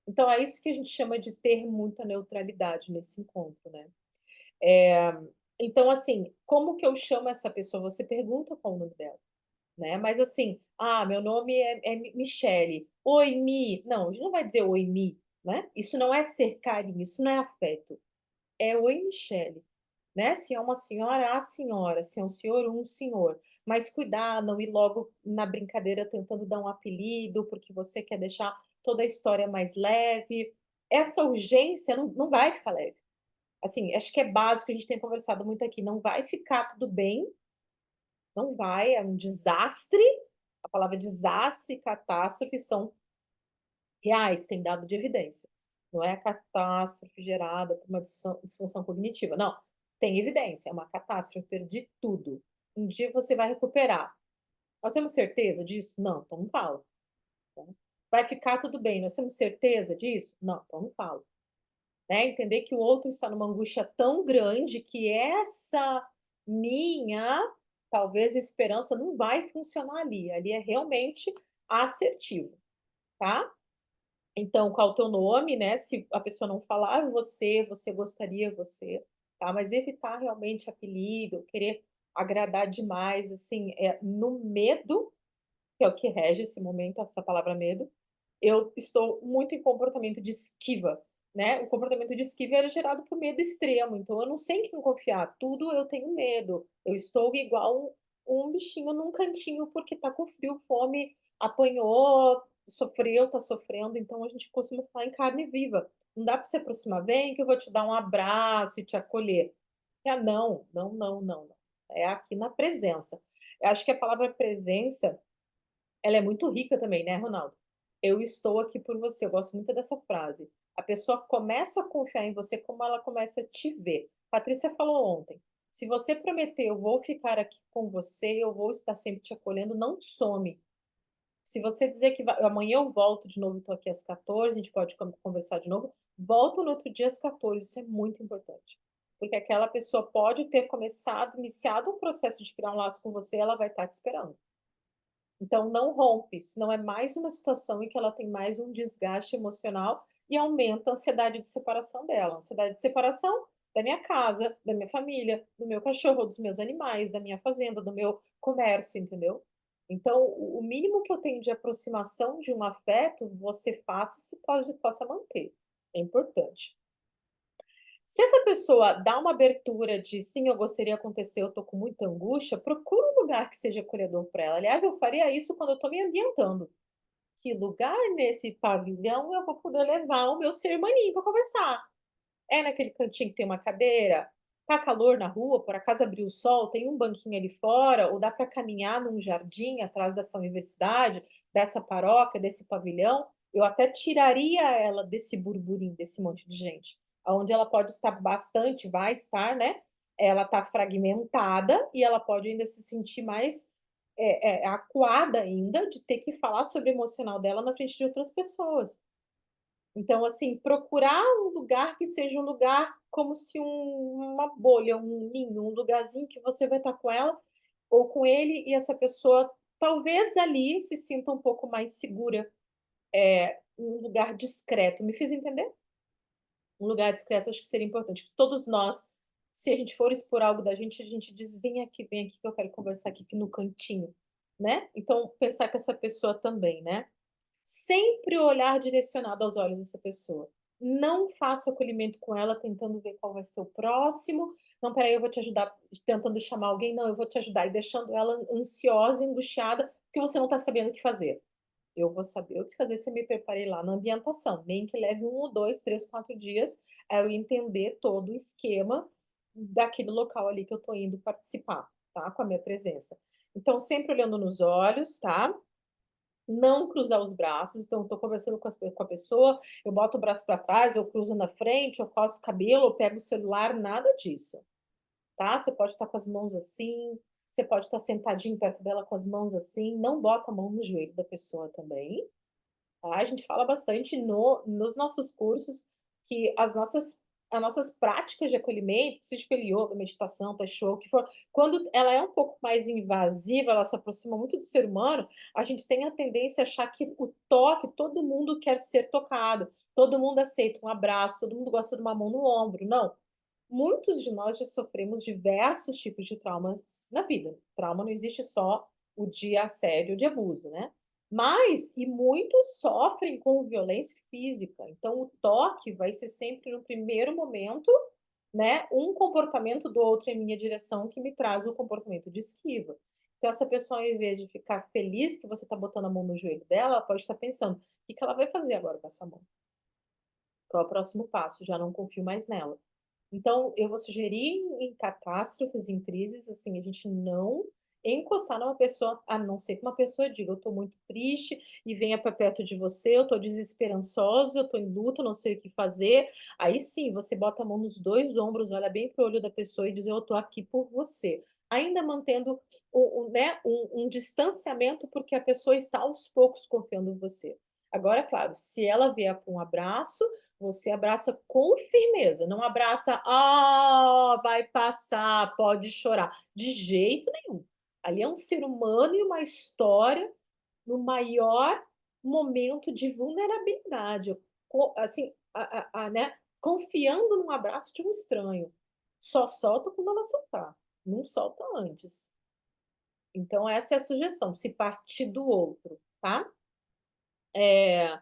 Então é isso que a gente chama de ter muita neutralidade nesse encontro, né. Eh, então assim, como que eu chamo essa pessoa? Você pergunta qual o nome dela. Né, mas assim: "Ah, meu nome é Michele. Oi, Mi". Não, a gente não vai dizer: "Oi, Mi", né. Isso não é ser carinho, isso não é afeto. É: "Oi, Michele", né. Se é uma senhora, a senhora, se é um senhor, um senhor. Mas cuidar, não ir logo na brincadeira tentando dar um apelido, porque você quer deixar toda a história mais leve. Essa urgência não vai ficar leve. Assim, acho que é básico, a gente tem conversado muito aqui, não vai ficar tudo bem, não vai, é um desastre. A palavra desastre e catástrofe são reais, tem dado de evidência. Não é a catástrofe gerada por uma disfunção cognitiva, não, tem evidência, é uma catástrofe, eu perdi tudo. Um dia você vai recuperar. Nós temos certeza disso? Não, então não fala, né. Vai ficar tudo bem, nós temos certeza disso? Não, então não fala. Né, entender que o outro está numa angústia tão grande que essa minha, talvez, esperança não vai funcionar ali, ali é realmente assertivo, tá. Então, qual o teu nome, né, se a pessoa não falar: "Ah, você gostaria, você", tá, mas evitar realmente apelido, querer agradar demais, assim, no medo, que é o que rege esse momento, essa palavra medo, eu estou muito em comportamento de esquiva, né, o comportamento de esquiva era gerado por medo extremo, então eu não sei em quem confiar, tudo eu tenho medo, eu estou igual um bichinho num cantinho porque tá com frio, fome, apanhou, sofreu, tá sofrendo, então a gente costuma falar em carne viva, não dá para se aproximar: "Vem que eu vou te dar um abraço e te acolher". Ah, não, não, não, não, não, é aqui na presença. Eu acho que a palavra presença, ela é muito rica também, né, Ronaldo. "Eu estou aqui por você", eu gosto muito dessa frase. A pessoa começa a confiar em você como ela começa a te ver. Patrícia falou ontem, se você prometer: "Eu vou ficar aqui com você, eu vou estar sempre te acolhendo", não some. Se você dizer que vai amanhã eu volto de novo, estou aqui às 14, a gente pode conversar de novo, volta no outro dia às 14, isso é muito importante. Porque aquela pessoa pode ter iniciado um processo de criar um laço com você, ela vai estar te esperando. Então não rompe, senão é mais uma situação em que ela tem mais um desgaste emocional e aumenta a ansiedade de separação dela. Ansiedade de separação da minha casa, da minha família, do meu cachorro, dos meus animais, da minha fazenda, do meu comércio, entendeu? Então, o mínimo que eu tenho de aproximação de um afeto, você faça se possa manter. É importante. Se essa pessoa dá uma abertura de: "Sim, eu gostaria de acontecer, eu tô com muita angústia", procura um lugar que seja acolhedor para ela. Aliás, eu faria isso quando eu tô me ambientando. Que lugar nesse pavilhão eu vou poder levar o meu ser humaninho para conversar? É naquele cantinho que tem uma cadeira? Tá calor na rua, por acaso abriu o sol, tem um banquinho ali fora, ou dá para caminhar num jardim atrás dessa universidade, dessa paróquia, desse pavilhão? Eu até tiraria ela desse burburinho, desse monte de gente, aonde ela pode estar bastante, vai estar, né, ela tá fragmentada e ela pode ainda se sentir mais, acuada ainda de ter que falar sobre o emocional dela na frente de outras pessoas. Então, assim, procurar um lugar que seja um lugar como se uma bolha, um ninho, um lugarzinho que você vai estar com ela ou com ele e essa pessoa talvez ali se sinta um pouco mais segura, um lugar discreto. Me fiz entender? Um lugar discreto acho que seria importante, que todos nós, se a gente for expor algo da gente, a gente diz: vem aqui que eu quero conversar aqui no cantinho", né. Então pensar que essa pessoa também, né. Sempre o olhar direcionado aos olhos dessa pessoa. Não faça o acolhimento com ela tentando ver qual vai ser o próximo. "Não, espera aí, eu vou te ajudar", tentando chamar alguém. "Não, eu vou te ajudar", e deixando ela ansiosa e angustiada, porque você não está sabendo o que fazer. Eu vou saber o que fazer se eu me preparei lá na ambientação, nem que leve 1 ou 2, 3, 4 dias, eu entender todo o esquema daquele local ali que eu tô indo participar, tá, com a minha presença. Então sempre olhando nos olhos, tá, não cruzar os braços, então eu tô conversando com a pessoa, eu boto o braço para trás, eu cruzo na frente, eu coço o cabelo, eu pego o celular, nada disso. Tá? Você pode estar com as mãos assim, você pode estar sentadinho perto dela com as mãos assim, não bota a mão no joelho da pessoa também, tá? A gente fala bastante nos nossos cursos que as nossas práticas de acolhimento, seja pelo yoga, meditação, tai chi, o que for, quando ela é um pouco mais invasiva, ela se aproxima muito do ser humano, a gente tem a tendência a achar que o toque, todo mundo quer ser tocado, todo mundo aceita um abraço, todo mundo gosta de uma mão no ombro. Não, muitos de nós já sofremos diversos tipos de traumas na vida. Trauma não existe só o de assédio, de abuso, né? Mas, e muitos sofrem com violência física. Então, o toque vai ser sempre no primeiro momento, né? Um comportamento do outro em minha direção que me traz o comportamento de esquiva. Então, essa pessoa, ao invés de ficar feliz que você está botando a mão no joelho dela, ela pode estar pensando: o que que ela vai fazer agora com essa mão? Qual é o próximo passo? Já não confio mais nela. Então, eu vou sugerir em catástrofes, em crises, assim, a gente não encostar numa pessoa, a não ser que uma pessoa diga: eu tô muito triste, e venha para perto de você, eu tô desesperançosa, eu tô em luto, não sei o que fazer. Aí sim, você bota a mão nos 2 ombros, olha bem pro olho da pessoa e diz: eu tô aqui por você. Ainda mantendo né, um distanciamento, porque a pessoa está aos poucos confiando em você. Agora, claro, se ela vier para um abraço, você abraça com firmeza, não abraça: "Ah, vai passar, pode chorar", de jeito nenhum. Ali é um ser humano e uma história no maior momento de vulnerabilidade, assim, né, confiando num abraço de um estranho. Só solta quando ela soltar, não solta antes. Então essa é a sugestão, se partir do outro, tá? Eh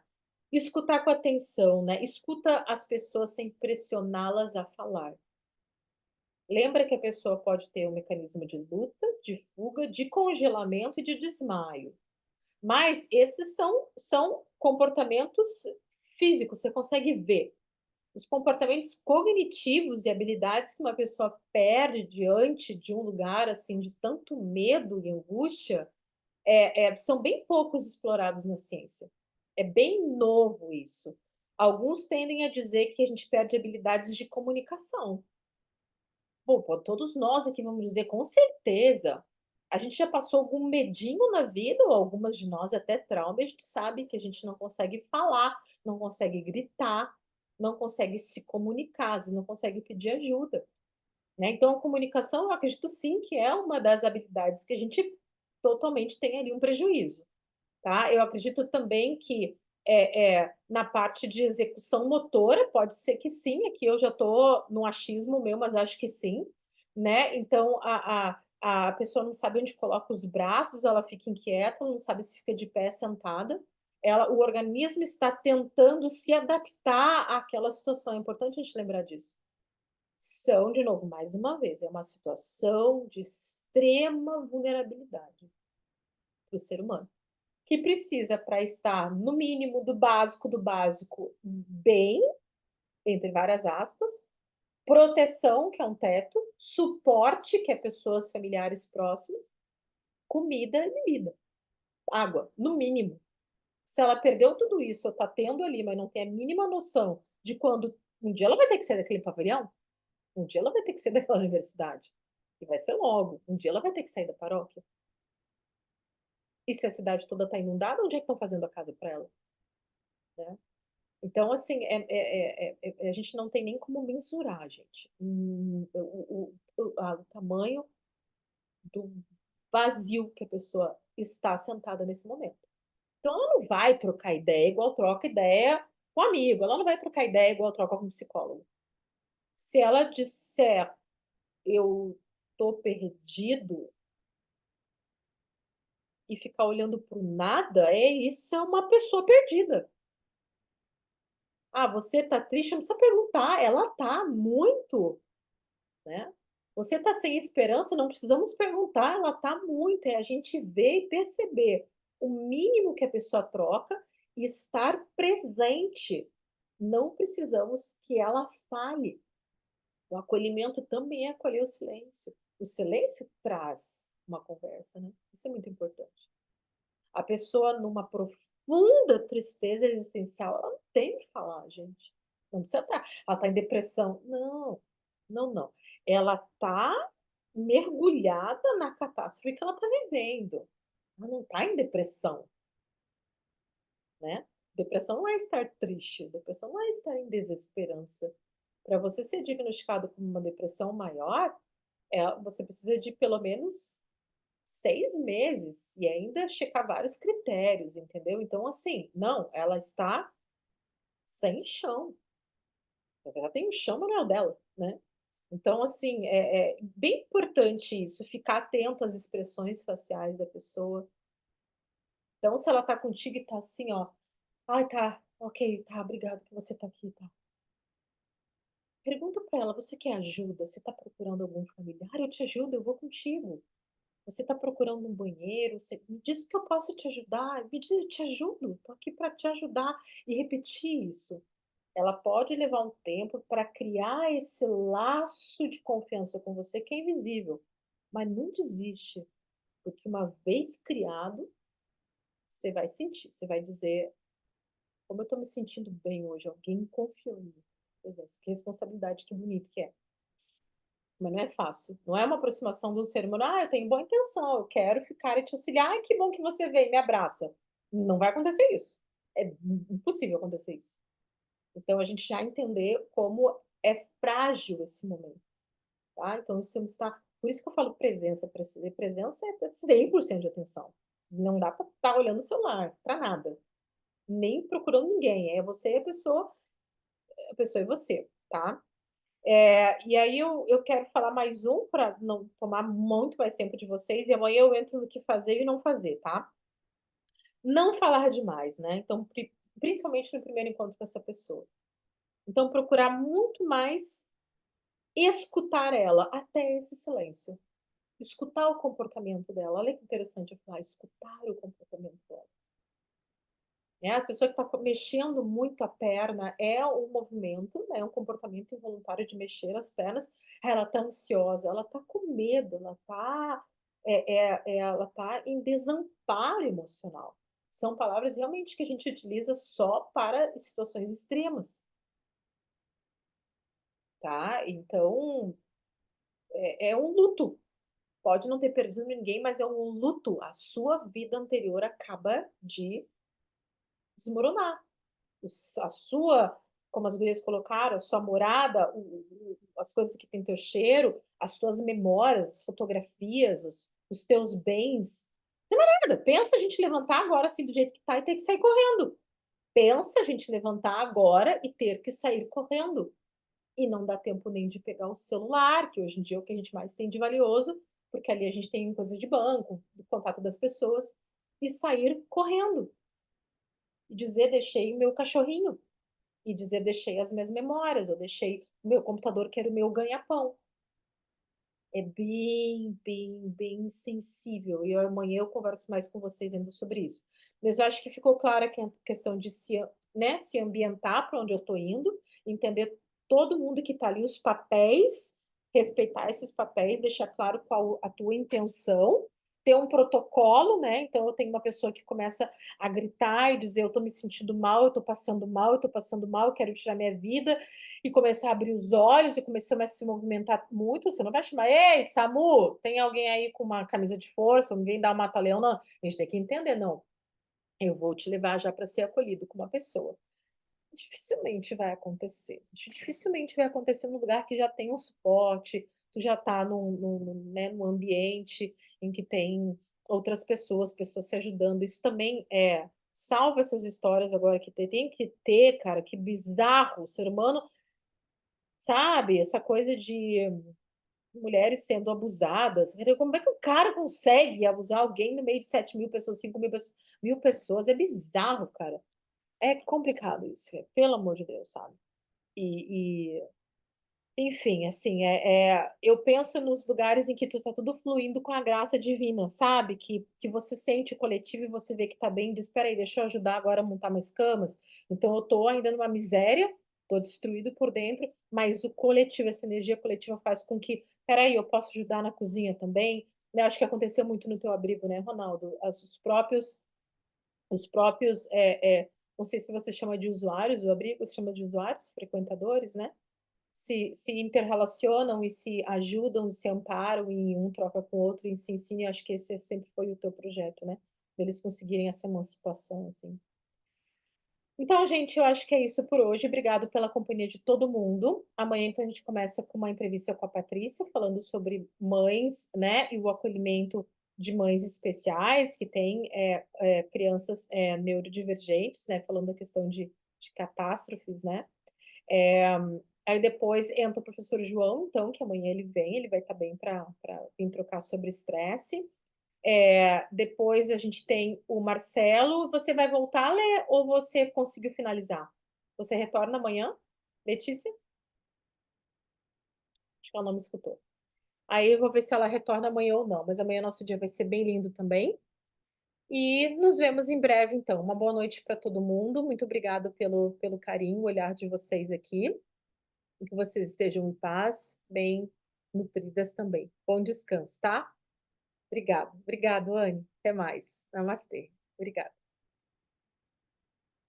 Escutar com atenção, né, escuta as pessoas sem pressioná-las a falar. Lembra que a pessoa pode ter um mecanismo de luta, de fuga, de congelamento e de desmaio. Mas esses são comportamentos físicos, você consegue ver. Os comportamentos cognitivos e habilidades que uma pessoa perde diante de um lugar, assim, de tanto medo e angústia, são bem poucos explorados na ciência. É bem novo isso. Alguns tendem a dizer que a gente perde habilidades de comunicação. Bom, pô, todos nós aqui vamos dizer, com certeza. A gente já passou algum medinho na vida, ou algumas de nós até trauma, e a gente sabe que a gente não consegue falar, não consegue gritar, não consegue se comunicar, às vezes não consegue pedir ajuda, né. Então a comunicação, eu acredito sim que é uma das habilidades que a gente totalmente tem ali um prejuízo. Tá? Eu acredito também que, na parte de execução motora, pode ser que sim, aqui eu já estou no achismo meu, mas acho que sim, né, então a pessoa não sabe onde coloca os braços, ela fica inquieta, não sabe se fica de pé, sentada, o organismo está tentando se adaptar àquela situação, é importante a gente lembrar disso. São, de novo, mais uma vez, é uma situação de extrema vulnerabilidade para o ser humano. Que precisa para estar no mínimo do básico, bem, entre várias aspas, proteção, que é um teto, suporte, que é pessoas familiares próximas, comida e bebida, água, no mínimo. Se ela perdeu tudo isso ou está tendo ali, mas não tem a mínima noção de quando um dia ela vai ter que sair daquele pavilhão, um dia ela vai ter que sair daquela universidade, e vai ser logo, um dia ela vai ter que sair da paróquia. E se a cidade toda está inundada, onde é que estão fazendo a casa para ela, né? Então, assim, a gente não tem nem como mensurar, gente, o tamanho do vazio que a pessoa está sentada nesse momento. Então ela não vai trocar ideia igual troca ideia com amigo, ela não vai trocar ideia igual troca com psicólogo. Se ela disser: "Eu tô perdido", e ficar olhando para o nada, isso é uma pessoa perdida. "Ah, você tá triste?", não precisa perguntar, ela tá muito. Né. Você está sem esperança, não precisamos perguntar, ela está muito, é a gente ver e perceber. o mínimo que a pessoa troca e estar presente. Não precisamos que ela fale. O acolhimento também é acolher o silêncio. O silêncio traz uma conversa, né? Isso é muito importante. A pessoa numa profunda tristeza existencial, ela não tem o que falar, gente. Não precisa estar. Ela está em depressão. Não, não, não. Ela está mergulhada na catástrofe que ela está vivendo. Ela não está em depressão, né? Depressão não é estar triste, depressão não é estar em desesperança. Para você ser diagnosticado com uma depressão maior, você precisa de pelo menos 6 meses e ainda checar vários critérios, entendeu? Então, assim, não, ela está sem chão. Ela tem um chão, mas não é o dela, né? Então, assim, é bem importante isso, ficar atento às expressões faciais da pessoa. Então, se ela tá contigo e tá assim, ó, ai, tá, ok, tá, obrigado que você tá aqui, tá. Pergunta pra ela, você quer ajuda? Você tá procurando algum familiar? Eu te ajudo, eu vou contigo. Você está procurando um banheiro? Você me diz que eu posso te ajudar. Me diz, eu te ajudo. Estou aqui para te ajudar. E repetir isso. Ela pode levar um tempo para criar esse laço de confiança com você que é invisível. Mas não desiste, porque uma vez criado, você vai sentir, você vai dizer, como eu estou me sentindo bem hoje, alguém confiou em mim. Pois é, que responsabilidade, que bonito que é. Mas não é fácil. Não é uma aproximação do ser humano. Ah, eu tenho boa intenção, eu quero ficar e te auxiliar. Ai, que bom que você veio, me abraça. Não vai acontecer isso. É impossível acontecer isso. Então, a gente já entender como é frágil esse momento, tá? Então, você está... Por isso que eu falo presença. Presença é 100% de atenção. Não dá para estar olhando o celular, para nada. Nem procurando ninguém. É você e a pessoa e você, tá? E aí eu quero falar mais um para não tomar muito mais tempo de vocês, e amanhã eu entro no que fazer e não fazer, tá? Não falar demais, né? Então, principalmente no primeiro encontro com essa pessoa. Então, procurar muito mais escutar ela até esse silêncio. Escutar o comportamento dela. Olha que interessante eu falar, escutar o comportamento dela. A pessoa que está mexendo muito a perna é um movimento, né, um comportamento involuntário de mexer as pernas. Ela está ansiosa, ela está com medo, ela tá em desamparo emocional. São palavras realmente que a gente utiliza só para situações extremas, tá? Então, é um luto. Pode não ter perdido ninguém, mas é um luto. A sua vida anterior acaba de desmoronar. A sua, como as gurias colocaram, a sua morada, as coisas que tem teu cheiro, as tuas memórias, as fotografias, os teus bens. Não é nada. Pensa a gente levantar agora assim do jeito que tá e ter que sair correndo. Pensa a gente levantar agora e ter que sair correndo. E não dá tempo nem de pegar o celular, que hoje em dia é o que a gente mais tem de valioso, porque ali a gente tem coisas de banco, do contato das pessoas, e sair correndo. E dizer, deixei meu cachorrinho, e dizer deixei as minhas memórias, eu deixei o meu computador que era o meu ganha-pão. É bem, bem, bem sensível. E amanhã eu converso mais com vocês ainda sobre isso. Mas eu acho que ficou clara a questão de se ambientar para onde eu estou indo, entender todo mundo que está ali, os papéis, respeitar esses papéis, deixar claro qual a tua intenção, ter um protocolo, né? Então eu tenho uma pessoa que começa a gritar e dizer eu estou me sentindo mal, eu estou passando mal, eu estou passando mal, eu quero tirar minha vida, e começar a abrir os olhos e começar a se movimentar muito, você não vai chamar, ei, SAMU, tem alguém aí com uma camisa de força, vem dar um mata-leão, não. A gente tem que entender, não. Eu vou te levar já para ser acolhido com uma pessoa. Dificilmente vai acontecer. Dificilmente vai acontecer num lugar que já tem um suporte, tu já está né, num ambiente em que tem outras pessoas se ajudando. Isso também salva essas histórias agora que tem que ter, cara, que bizarro. O ser humano, sabe, essa coisa de mulheres sendo abusadas. Como é que o cara consegue abusar alguém no meio de 7.000 pessoas, 5.000 pessoas, 1.000 pessoas? É bizarro, cara. É complicado isso, pelo amor de Deus, sabe? E Enfim, assim, eu penso nos lugares em que tá tudo fluindo com a graça divina, sabe, que você sente o coletivo e você vê que tá bem, diz: "Espera aí, deixa eu ajudar agora a montar mais camas". Então eu tô ainda numa miséria, tô destruído por dentro, mas o coletivo, essa energia coletiva faz com que: "Espera aí, eu posso ajudar na cozinha também", né, acho que aconteceu muito no teu abrigo, né, Ronaldo, as os próprios, não sei se você chama de usuários do abrigo, você chama de usuários, frequentadores, né? Se interrelacionam e se ajudam, se amparam e um troca com o outro e se ensina, e acho que esse sempre foi o teu projeto, né, deles conseguirem essa emancipação, assim. Então, gente, eu acho que é isso por hoje, obrigado pela companhia de todo mundo. Amanhã, então, a gente começa com uma entrevista com a Patrícia, falando sobre mães, né, e o acolhimento de mães especiais que têm, crianças, neurodivergentes, né, falando da questão de catástrofes, né. Eh, Aí depois entra o professor João, então, que amanhã ele vem, ele vai estar bem para vir trocar sobre estresse. Depois a gente tem o Marcelo. Você vai voltar, Lê, ou você conseguiu finalizar? Você retorna amanhã, Letícia? Acho que ela não me escutou. Aí eu vou ver se ela retorna amanhã ou não, mas amanhã nosso dia vai ser bem lindo também. E nos vemos em breve, então. Uma boa noite para todo mundo. Muito obrigada pelo carinho, o olhar de vocês aqui. E que vocês estejam em paz, bem nutridas também. Bom descanso, tá? Obrigado. Obrigado, Anne. Até mais. Namastê. Obrigada.